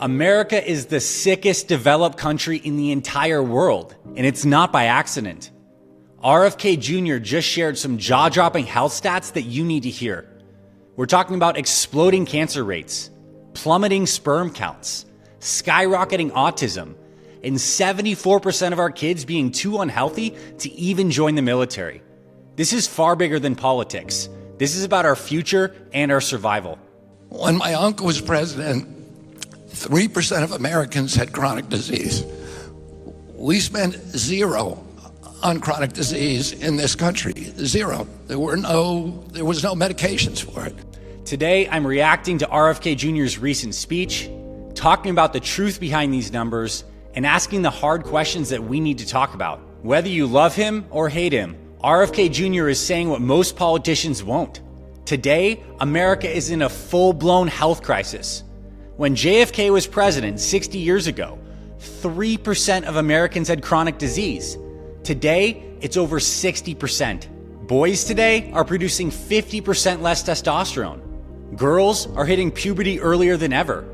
America is the sickest developed country in the entire world, and it's not by accident. RFK Jr. just shared some jaw-dropping health stats that you need to hear. We're talking about exploding cancer rates, plummeting sperm counts, skyrocketing autism, and 74% of our kids being too unhealthy to even join the military. This is far bigger than politics. This is about our future and our survival. When my uncle was president, 3% of Americans had chronic disease. We spent zero on chronic disease in this country, zero. There was no medications for it. Today, I'm reacting to RFK Jr.'s recent speech, talking about the truth behind these numbers, and asking the hard questions that we need to talk about. Whether you love him or hate him, RFK Jr. is saying what most politicians won't. Today, America is in a full-blown health crisis. When JFK was president 60 years ago, 3% of Americans had chronic disease. Today, it's over 60%. Boys today are producing 50% less testosterone. Girls are hitting puberty earlier than ever.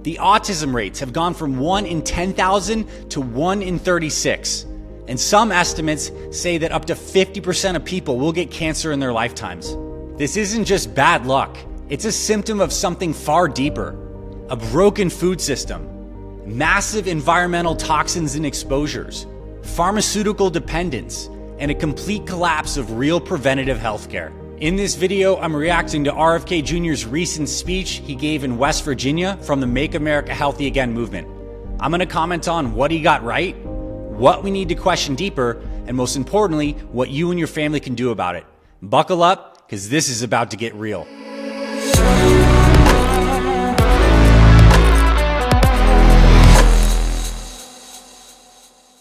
The autism rates have gone from 1 in 10,000 to 1 in 36. And some estimates say that up to 50% of people will get cancer in their lifetimes. This isn't just bad luck. It's a symptom of something far deeper. A broken food system, massive environmental toxins and exposures, pharmaceutical dependence, and a complete collapse of real preventative healthcare. In this video, I'm reacting to RFK Jr.'s recent speech he gave in West Virginia from the Make America Healthy Again movement. I'm going to comment on what he got right, what we need to question deeper, and most importantly, what you and your family can do about it. Buckle up, because this is about to get real.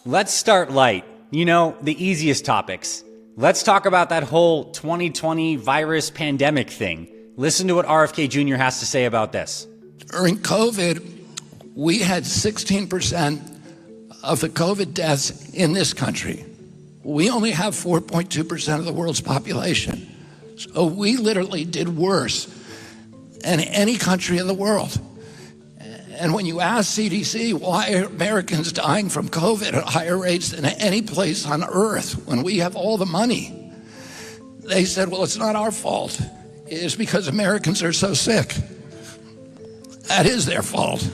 Let's start light. You know, the easiest topics. Let's talk about that whole 2020 virus pandemic thing. Listen to what RFK Jr. has to say about this. During COVID, we had 16% of the COVID deaths in this country. We only have 4.2% of the world's population. So we literally did worse than any country in the world. And when you ask CDC why are Americans dying from COVID at higher rates than any place on earth when we have all the money, they said, well, it's not our fault. It's because Americans are so sick. That is their fault.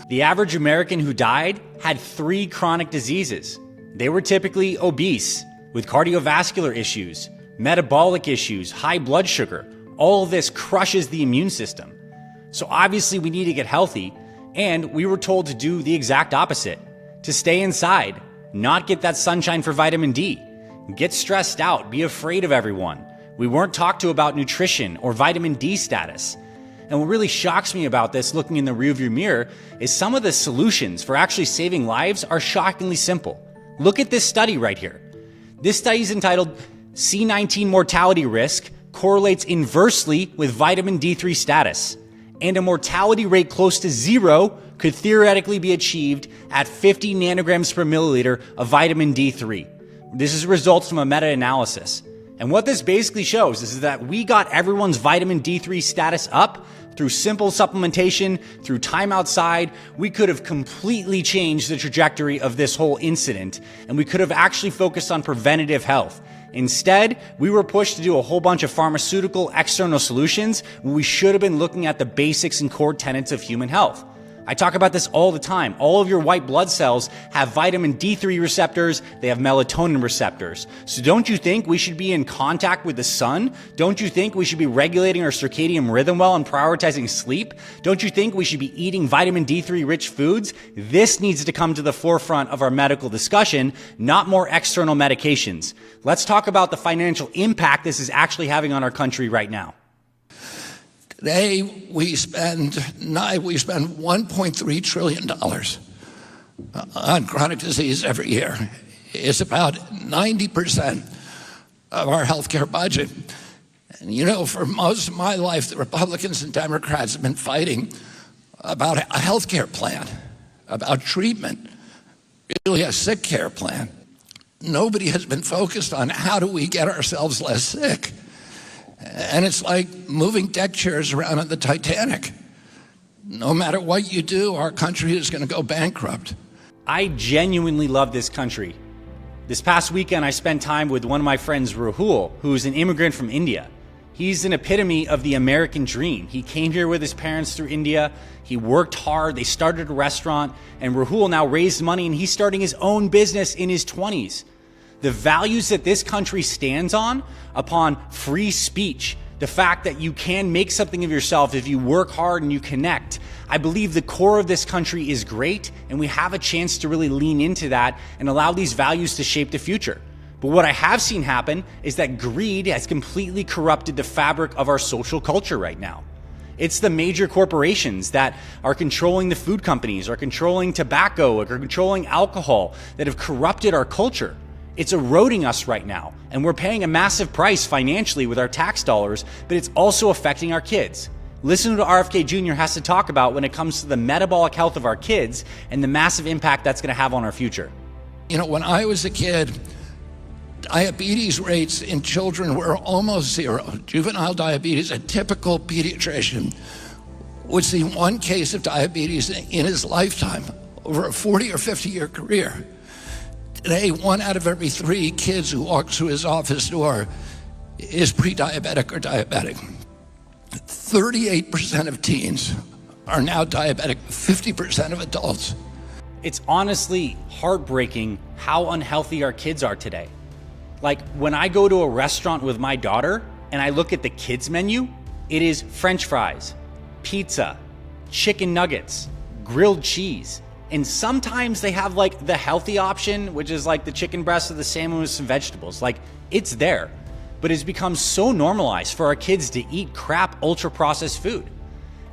The average American who died had 3 chronic diseases. They were typically obese, with cardiovascular issues, metabolic issues, high blood sugar. All of this crushes the immune system. So obviously we need to get healthy. And we were told to do the exact opposite, to stay inside, not get that sunshine for vitamin D, get stressed out, be afraid of everyone. We weren't talked to about nutrition or vitamin D status. And what really shocks me about this, looking in the rearview mirror, is some of the solutions for actually saving lives are shockingly simple. Look at this study right here. This study is entitled C19 Mortality Risk Correlates Inversely with Vitamin D3 Status. And a mortality rate close to 0 could theoretically be achieved at 50 nanograms per milliliter of vitamin D3. This is results from a meta-analysis. And what this basically shows is that we got everyone's vitamin D3 status up through simple supplementation, through time outside. We could have completely changed the trajectory of this whole incident, and we could have actually focused on preventative health. Instead, we were pushed to do a whole bunch of pharmaceutical external solutions when we should have been looking at the basics and core tenets of human health. I talk about this all the time. All of your white blood cells have vitamin D3 receptors, they have melatonin receptors. So don't you think we should be in contact with the sun? Don't you think we should be regulating our circadian rhythm well and prioritizing sleep? Don't you think we should be eating vitamin D3 rich foods? This needs to come to the forefront of our medical discussion, not more external medications. Let's talk about the financial impact this is actually having on our country right now. Today, we spend $1.3 trillion on chronic disease every year. It's about 90% of our healthcare budget. And you know, for most of my life, the Republicans and Democrats have been fighting about a healthcare plan, about treatment, really a sick care plan. Nobody has been focused on how do we get ourselves less sick. And it's like moving deck chairs around on the Titanic. No matter what you do, our country is going to go bankrupt. I genuinely love this country. This past weekend, I spent time with one of my friends, Rahul, who's an immigrant from India. He's an epitome of the American dream. He came here with his parents through India. He worked hard. They started a restaurant, and Rahul now raised money, and he's starting his own business in his 20s. The values that this country stands on, upon free speech, the fact that you can make something of yourself if you work hard and you connect. I believe the core of this country is great, and we have a chance to really lean into that and allow these values to shape the future. But what I have seen happen is that greed has completely corrupted the fabric of our social culture right now. It's the major corporations that are controlling the food companies, are controlling tobacco, are controlling alcohol, that have corrupted our culture. It's eroding us right now, and we're paying a massive price financially with our tax dollars, but it's also affecting our kids. Listen to what RFK Jr. has to talk about when it comes to the metabolic health of our kids and the massive impact that's going to have on our future. You know, when I was a kid, diabetes rates in children were almost zero. Juvenile diabetes, a typical pediatrician would see one case of diabetes in his lifetime over a 40 or 50-year career. Today, 1 out of every 3 kids who walks through his office door is pre-diabetic or diabetic. 38% of teens are now diabetic, 50% of adults. It's honestly heartbreaking how unhealthy our kids are today. Like when I go to a restaurant with my daughter and I look at the kids menu, it is French fries, pizza, chicken nuggets, grilled cheese. And sometimes they have like the healthy option, which is like the chicken breast or the salmon with some vegetables. Like it's there, but it's become so normalized for our kids to eat crap, ultra processed food.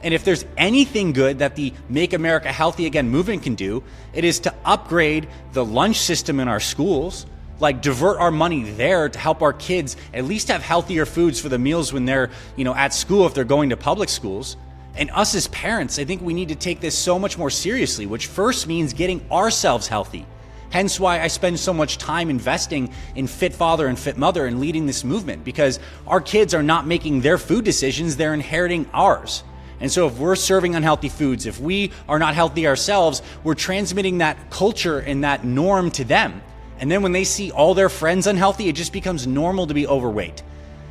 And if there's anything good that the Make America Healthy Again movement can do, it is to upgrade the lunch system in our schools, like divert our money there to help our kids at least have healthier foods for the meals when they're, at school if they're going to public schools. And us as parents, I think we need to take this so much more seriously, which first means getting ourselves healthy. Hence why I spend so much time investing in Fit Father and Fit Mother and leading this movement, because our kids are not making their food decisions, they're inheriting ours. And so if we're serving unhealthy foods, if we are not healthy ourselves, we're transmitting that culture and that norm to them. And then when they see all their friends unhealthy, it just becomes normal to be overweight.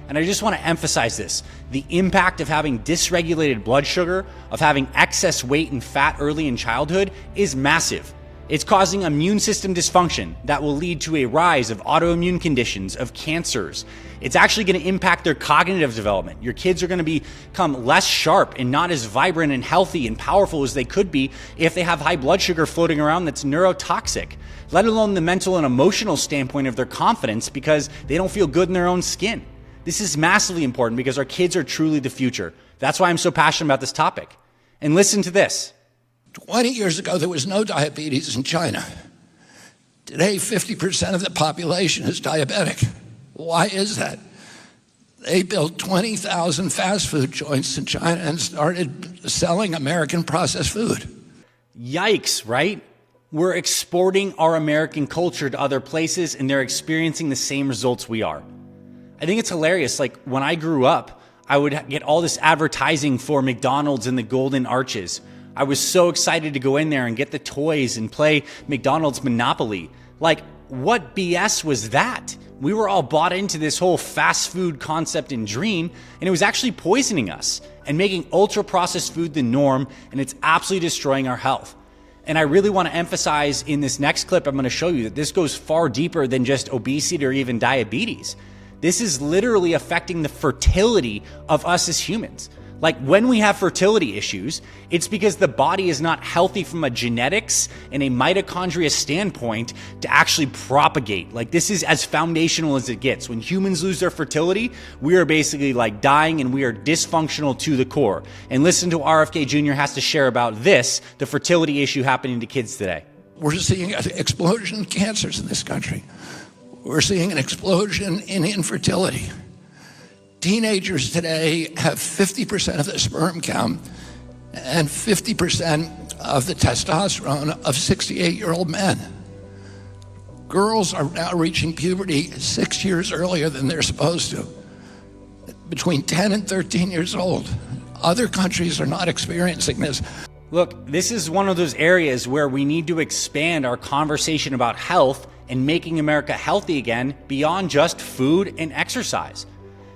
And I just want to emphasize this. The impact of having dysregulated blood sugar, of having excess weight and fat early in childhood is massive. It's causing immune system dysfunction that will lead to a rise of autoimmune conditions, of cancers. It's actually going to impact their cognitive development. Your kids are going to become less sharp and not as vibrant and healthy and powerful as they could be if they have high blood sugar floating around that's neurotoxic, let alone the mental and emotional standpoint of their confidence because they don't feel good in their own skin. This is massively important because our kids are truly the future. That's why I'm so passionate about this topic. And listen to this. 20 years ago, there was no diabetes in China. Today, 50% of the population is diabetic. Why is that? They built 20,000 fast food joints in China and started selling American processed food. Yikes, right? We're exporting our American culture to other places and they're experiencing the same results we are. I think it's hilarious. Like when I grew up, I would get all this advertising for McDonald's and the Golden Arches. I was so excited to go in there and get the toys and play McDonald's Monopoly. Like, what BS was that? We were all bought into this whole fast food concept and dream, and it was actually poisoning us and making ultra-processed food the norm, and it's absolutely destroying our health. And I really want to emphasize in this next clip I'm going to show you that this goes far deeper than just obesity or even diabetes. This is literally affecting the fertility of us as humans. Like when we have fertility issues, it's because the body is not healthy from a genetics and a mitochondria standpoint to actually propagate. Like this is as foundational as it gets. When humans lose their fertility, we are basically like dying and we are dysfunctional to the core. And listen to what RFK Jr. has to share about this, the fertility issue happening to kids today. We're seeing an explosion in cancers in this country. We're seeing an explosion in infertility. Teenagers today have 50% of the sperm count and 50% of the testosterone of 68-year-old men. Girls are now reaching puberty 6 years earlier than they're supposed to, between 10 and 13 years old. Other countries are not experiencing this. Look, this is one of those areas where we need to expand our conversation about health and making America healthy again beyond just food and exercise.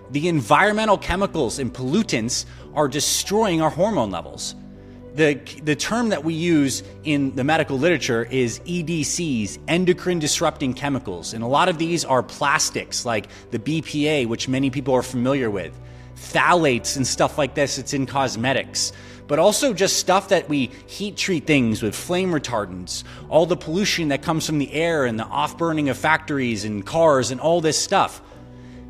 The environmental chemicals and pollutants are destroying our hormone levels. The term that we use in the medical literature is EDCs, endocrine disrupting chemicals. And a lot of these are plastics like the BPA, which many people are familiar with, phthalates and stuff like this. It's in cosmetics, but also just stuff that we heat treat things with, flame retardants, all the pollution that comes from the air and the off burning of factories and cars and all this stuff.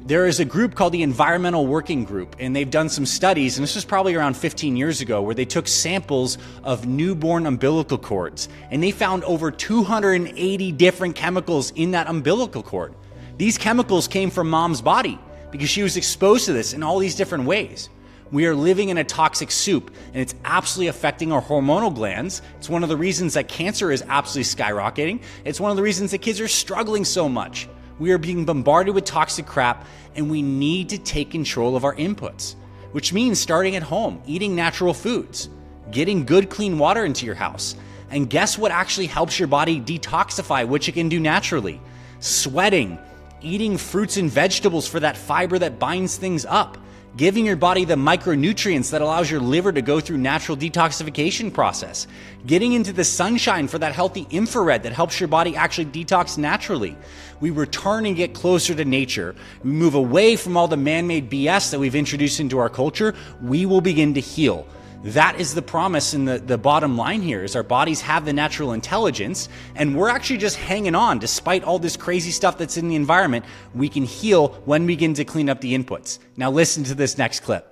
There is a group called the Environmental Working Group, and they've done some studies, and this was probably around 15 years ago, where they took samples of newborn umbilical cords, and they found over 280 different chemicals in that umbilical cord. These chemicals came from mom's body because she was exposed to this in all these different ways. We are living in a toxic soup, and it's absolutely affecting our hormonal glands. It's one of the reasons that cancer is absolutely skyrocketing. It's one of the reasons that kids are struggling so much. We are being bombarded with toxic crap, and we need to take control of our inputs, which means starting at home, eating natural foods, getting good clean water into your house. And guess what actually helps your body detoxify, which it can do naturally? Sweating, eating fruits and vegetables for that fiber that binds things up, giving your body the micronutrients that allows your liver to go through natural detoxification process, getting into the sunshine for that healthy infrared that helps your body actually detox naturally. We return and get closer to nature. We move away from all the man-made BS that we've introduced into our culture. We will begin to heal. That is the promise, and the bottom line here is our bodies have the natural intelligence, and we're actually just hanging on despite all this crazy stuff that's in the environment. We can heal when we begin to clean up the inputs. Now listen to this next clip.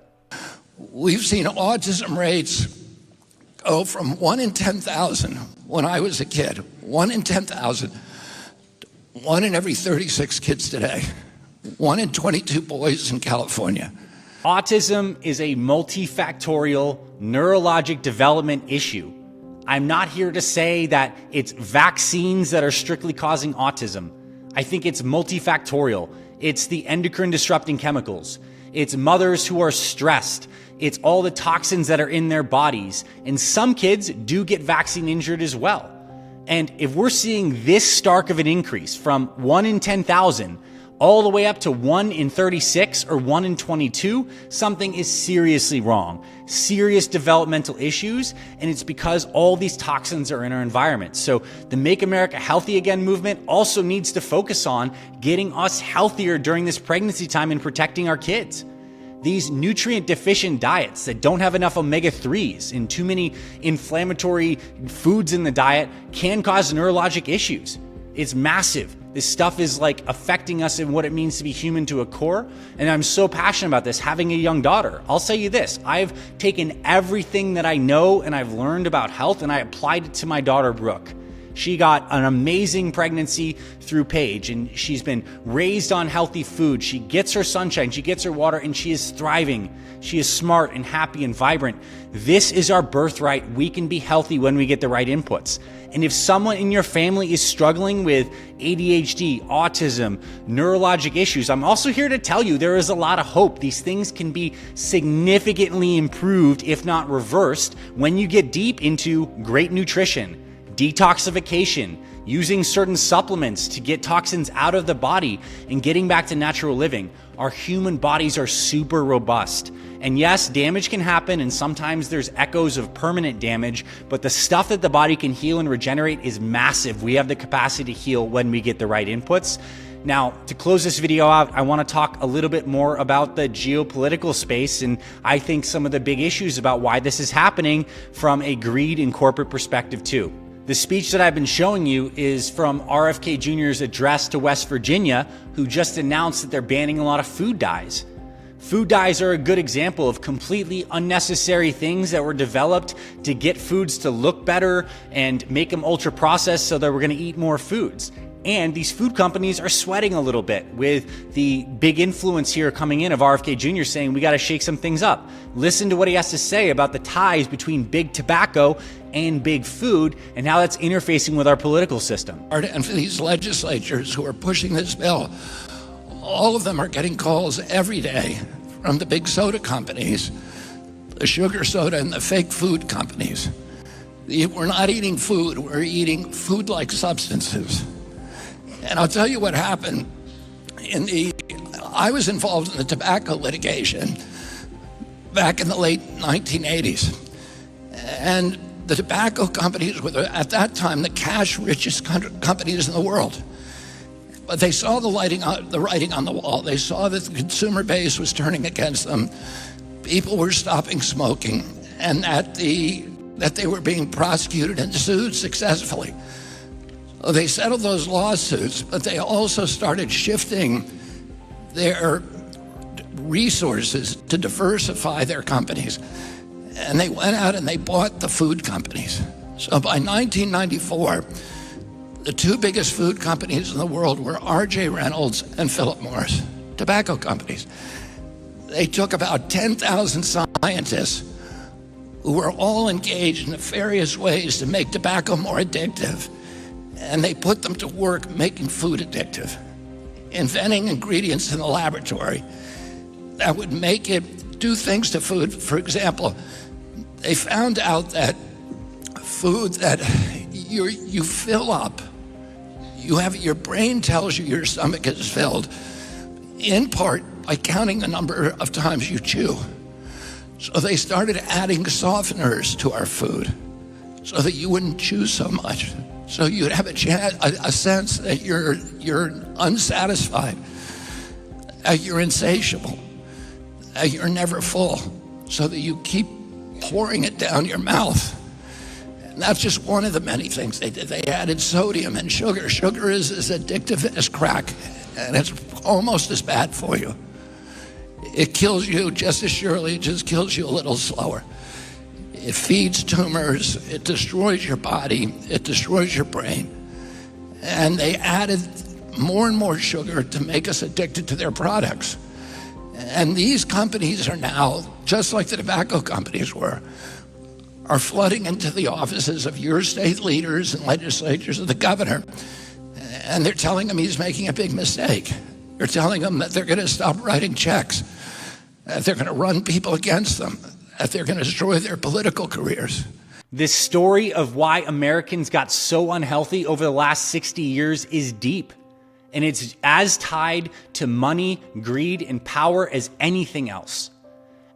We've seen autism rates go from 1 in 10,000 when I was a kid, 1 in 10,000, 1 in every 36 kids today, 1 in 22 boys in California. Autism is a multifactorial neurologic development issue. I'm not here to say that it's vaccines that are strictly causing autism. I think it's multifactorial. It's the endocrine disrupting chemicals. It's mothers who are stressed. It's all the toxins that are in their bodies. And some kids do get vaccine injured as well. And if we're seeing this stark of an increase from 1 in 10,000 all the way up to 1 in 36 or 1 in 22, something is seriously wrong. Serious developmental issues, and it's because all these toxins are in our environment. So the Make America Healthy Again movement also needs to focus on getting us healthier during this pregnancy time and protecting our kids. These nutrient deficient diets that don't have enough omega-3s and too many inflammatory foods in the diet can cause neurologic issues. It's massive. This stuff is like affecting us in what it means to be human to a core. And I'm so passionate about this, having a young daughter. I'll say you this, I've taken everything that I know and I've learned about health and I applied it to my daughter, Brooke. She got an amazing pregnancy through Paige, and she's been raised on healthy food. She gets her sunshine, she gets her water, and she is thriving. She is smart and happy and vibrant. This is our birthright. We can be healthy when we get the right inputs. And if someone in your family is struggling with ADHD, autism, neurologic issues, I'm also here to tell you there is a lot of hope. These things can be significantly improved, if not reversed, when you get deep into great nutrition, detoxification, using certain supplements to get toxins out of the body, and getting back to natural living. Our human bodies are super robust. And yes, damage can happen, and sometimes there's echoes of permanent damage, but the stuff that the body can heal and regenerate is massive. We have the capacity to heal when we get the right inputs. Now, to close this video out, I want to talk a little bit more about the geopolitical space, and I think some of the big issues about why this is happening from a greed and corporate perspective too. The speech that I've been showing you is from RFK Jr.'s address to West Virginia, who just announced that they're banning a lot of food dyes. Food dyes are a good example of completely unnecessary things that were developed to get foods to look better and make them ultra processed so that we're going to eat more foods. And these food companies are sweating a little bit with the big influence here coming in of RFK Jr. saying we got to shake some things up. Listen to what he has to say about the ties between big tobacco and big food and how that's interfacing with our political system. And for these legislatures who are pushing this bill, all of them are getting calls every day from the big soda companies the sugar soda and the fake food companies. We're not eating food, we're eating food-like substances. And I'll tell you what happened. I was involved in the tobacco litigation back in the late 1980s. And the tobacco companies were, at that time, the cash richest companies in the world. But they saw the writing on the wall. They saw that the consumer base was turning against them. People were stopping smoking, and that they were being prosecuted and sued successfully. So they settled those lawsuits, but they also started shifting their resources to diversify their companies. And they went out and they bought the food companies. So by 1994, the two biggest food companies in the world were R.J. Reynolds and Philip Morris, tobacco companies. They took about 10,000 scientists who were all engaged in nefarious ways to make tobacco more addictive, and they put them to work making food addictive, inventing ingredients in the laboratory that would make it do things to food. For example, they found out that food that you fill up, your brain tells you your stomach is filled, in part by counting the number of times you chew. So they started adding softeners to our food so that you wouldn't chew so much. So you'd have a sense that you're unsatisfied, you're insatiable, you're never full, so that you keep pouring it down your mouth. And that's just one of the many things they did. They added sodium and sugar. Sugar is as addictive as crack, and it's almost as bad for you. It kills you just as surely, it just kills you a little slower. It feeds tumors, it destroys your body, it destroys your brain. And they added more and more sugar to make us addicted to their products. And these companies are now, just like the tobacco companies were, are flooding into the offices of your state leaders and legislatures of the governor. And they're telling him he's making a big mistake. They're telling him that they're going to stop writing checks, that they're going to run people against them, that they're going to destroy their political careers. This story of why Americans got so unhealthy over the last 60 years is deep. And it's as tied to money, greed, and power as anything else.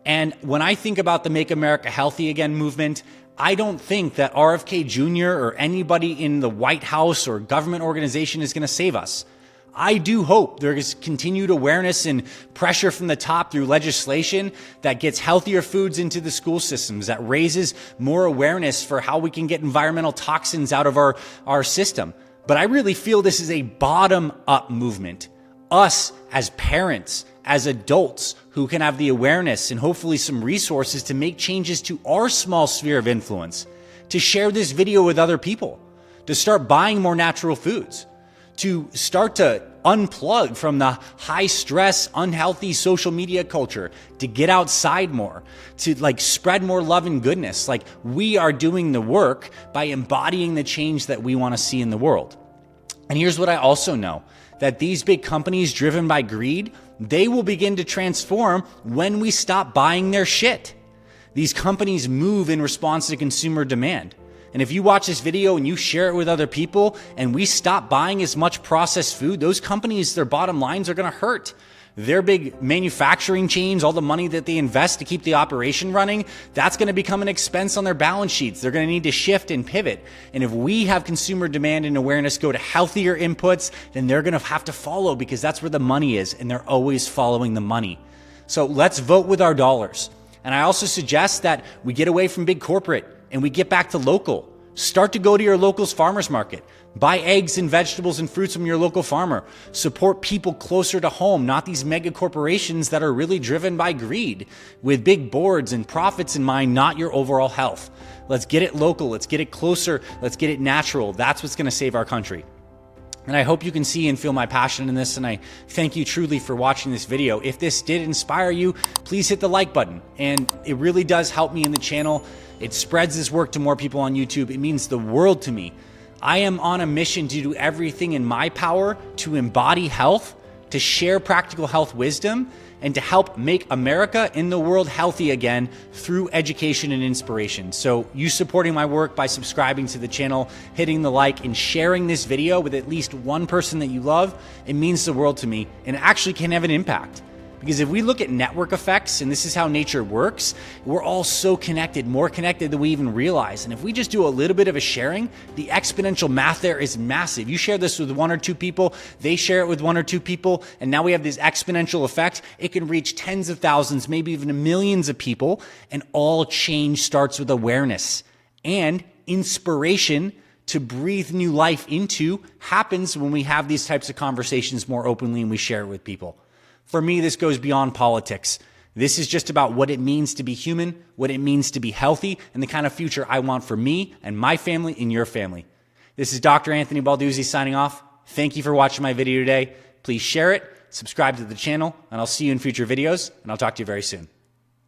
And when I think about the Make America Healthy Again movement, I don't think that RFK Jr. or anybody in the White House or government organization is going to save us. I do hope there is continued awareness and pressure from the top through legislation that gets healthier foods into the school systems, that raises more awareness for how we can get environmental toxins out of our system. But I really feel this is a bottom-up movement. Us as parents, as adults who can have the awareness and hopefully some resources to make changes to our small sphere of influence, to share this video with other people, to start buying more natural foods, to start to unplug from the high stress, unhealthy social media culture, to get outside more, to spread more love and goodness. We are doing the work by embodying the change that we want to see in the world. And here's what I also know, that these big companies driven by greed, they will begin to transform when we stop buying their shit. These companies move in response to consumer demand. And if you watch this video and you share it with other people and we stop buying as much processed food, those companies, their bottom lines are going to hurt. Their big manufacturing chains, all the money that they invest to keep the operation running, that's going to become an expense on their balance sheets. They're going to need to shift and pivot. And if we have consumer demand and awareness go to healthier inputs, then they're going to have to follow, because that's where the money is, and they're always following the money. So let's vote with our dollars. And I also suggest that we get away from big corporate and we get back to local. Start to go to your local's farmer's market. Buy eggs and vegetables and fruits from your local farmer. Support people closer to home, not these mega corporations that are really driven by greed with big boards and profits in mind, not your overall health. Let's get it local. Let's get it closer. Let's get it natural. That's what's going to save our country. And I hope you can see and feel my passion in this, and I thank you truly for watching this video. If this did inspire you, please hit the like button, and it really does help me in the channel. It spreads this work to more people on YouTube. It means the world to me. I am on a mission to do everything in my power to embody health, to share practical health wisdom, and to help make America and the world healthy again through education and inspiration. So you supporting my work by subscribing to the channel, hitting the like, and sharing this video with at least one person that you love, it means the world to me and actually can have an impact. Because if we look at network effects, and this is how nature works, we're all so connected, more connected than we even realize. And if we just do a little bit of a sharing, the exponential math there is massive. You share this with one or two people, they share it with one or two people, and now we have this exponential effect. It can reach tens of thousands, maybe even millions of people, and all change starts with awareness. And inspiration to breathe new life into happens when we have these types of conversations more openly and we share it with people. For me, this goes beyond politics. This is just about what it means to be human, what it means to be healthy, and the kind of future I want for me and my family and your family. This is Dr. Anthony Balduzzi signing off. Thank you for watching my video today. Please share it, subscribe to the channel, and I'll see you in future videos, and I'll talk to you very soon.